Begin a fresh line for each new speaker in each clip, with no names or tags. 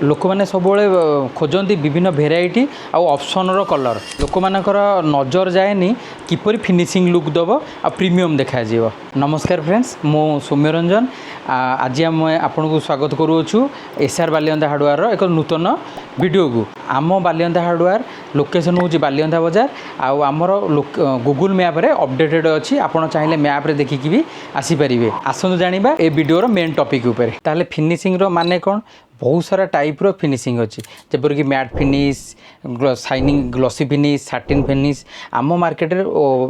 लोक मैंने सब खोजती विभिन्न भेराइटी आउ ऑप्शन रो कलर लोक मानकर नजर जाएनि किपरि फिनिशिंग लुक दब आ प्रीमियम देखा जीव। नमस्कार फ्रेंड्स, मो सौम्यरंजन आज आम आपन को स्वागत करूँ एसआर बालियंदा हार्डवेयर एक नूतन वीडियो को। आम बालियंदा हार्डवेयर लोकेशन हूँ बालियंदा बजार आमर गूगल मैप रे अपडेटेड अच्छी। आपड़ चाहिए मैप रे देखिकी भी आसीपारे। आसतु जाना ए वीडियोर मेन टॉपिक उपर। ताहले फिनिशिंग रो माने कौन? बहुत सारा टाइप रो फिनिशिंग अच्छी, जपरिक matte finish, shining glossy finish, satin finish. आम मार्केट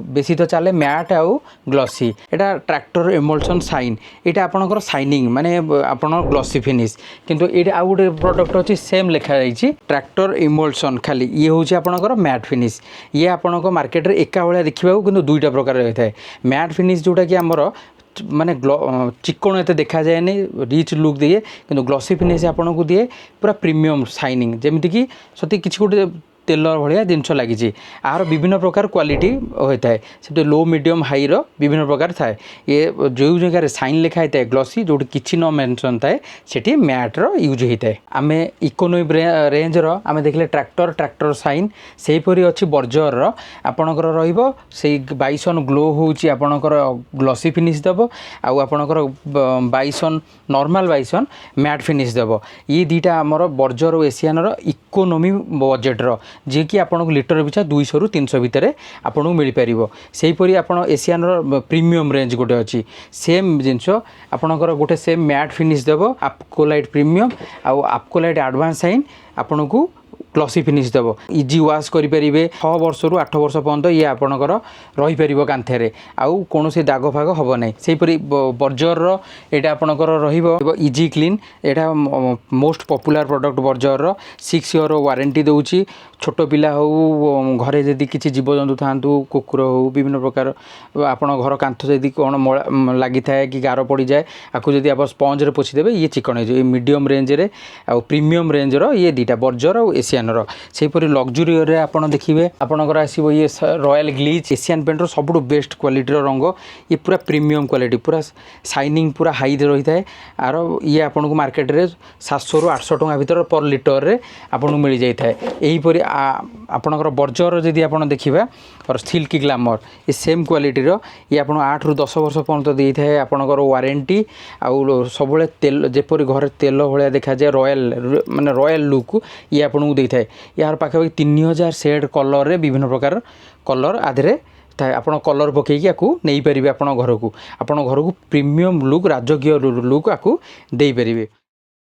बेसी तो चले मैट आउ ग्लॉसी। एटा ट्रैक्टर इमल्सन शाइन, यहाँ आपंकर शाइनिंग माने आप ग्लॉसी फिनिश। किंतु ये आउ गोटे प्रोडक्ट अच्छी सेम लिखा जाइए ट्रैक्टर इमल्सन खाली। ये हूँ आपंकर मैट फिनिश। ये आपंक मार्केट एका भाया देखा कि दुईटा प्रकार रही है। मैट फिनिश जोटा कि आमर माने चिकण एत देखा जाए रिच लुक दिए, किंतु ग्लॉसी फिनिश आपन को दिए पूरा प्रीमियम शाइनिंग, जमीती कि सती किसी गोटे तेल भाया जिनस लगी। आर विभिन्न प्रकार क्वालिटी होता है, से लो मीडियम हाई रो विभिन्न प्रकार थाए। ये जो जगह साइन लिखा होता है ग्लॉसी, जो कि न मेंशन थाए सेठी मैट रो यूज होता है। आम इकोनॉमिक रेंज रो आम देखले ट्रैक्टर शाइन सेहीपरि अच्छी बर्जर रो आपणकर रहिबो से बाइसन ग्लो होउची आपणकर ग्लॉसी फिनिश दबो आपणकर Bison normal Bison matte finish दबो। ये दुईटा आमर बर्जर और एशियन रो इकोनॉमी बजेट रो जी कि आपन को लिटर पिछा 200 रु 300 भितर आपन को मिल पार। सेहीपरि आपन एशियन प्रीमियम रेंज गोटे अच्छी सेम जिनस आपणकर गोटे सेम मैट फिनिश देव आपकोलाइट प्रीमियम आपकोलाइट एडवांस शाइन आपन को ग्लॉसी फिनिश देव। इजी वाश करेंगे 6 वर्ष रु 8 वर्ष पर्यंत ये आपणकर रहीपर कांथे आउ कौन दाग फाग हम ना। सेहीपरि बर्जर यहाँ आपणकर इजी क्लीन, यहाँ most popular product Berger 6 year warranty दूची। छोट पिला हो घरे जदि किसी जीवजंतु था कुकुर हो विभिन्न प्रकार आप घर कांथ जदि कौन लगी थाए कि गार पड़ जाए आपको जब आप स्पंज रे पोछीदेवे ये चिकन हो। मीडियम रेंज रे आ प्रीमियम रेंज रो ये दुईटा बर्जर और एशियन रो। सेहीपरि लग्जरी रे आपन देखिए आपणकर आसो ये रॉयल ग्लीच एशियन पेंटर सब बेस्ट क्वालिटी रंग। ये पूरा प्रीमियम क्वालिटी पूरा शाइनिंग पूरा हाई रही है। आर ये आपन को मार्केट रे 700 रु 800 टଙ୍କା भीतर पर लिटर रे आपन को मिल जाए। यहीपरि आपणकर बर्जर जदि आप देखा और सिल्क ग्लैमर ये सेम क्वालिटी रो ये आप 8 रु 10 वर्ष पर्यंत दे थाए आपणकर वारंटी आउ सब तेल जेपरि घर तेल भाया देखा जाए रॉयल माने रॉयल लुक ये आपको दे थाए। यार पाखापाखि 3000 शेड कलर रे विभिन्न प्रकार कलर आधे थाए। आप कलर पकईकि आपको नहीं पारे घर को प्रीमियम लुक राजकीय लुक आपको दे पारे।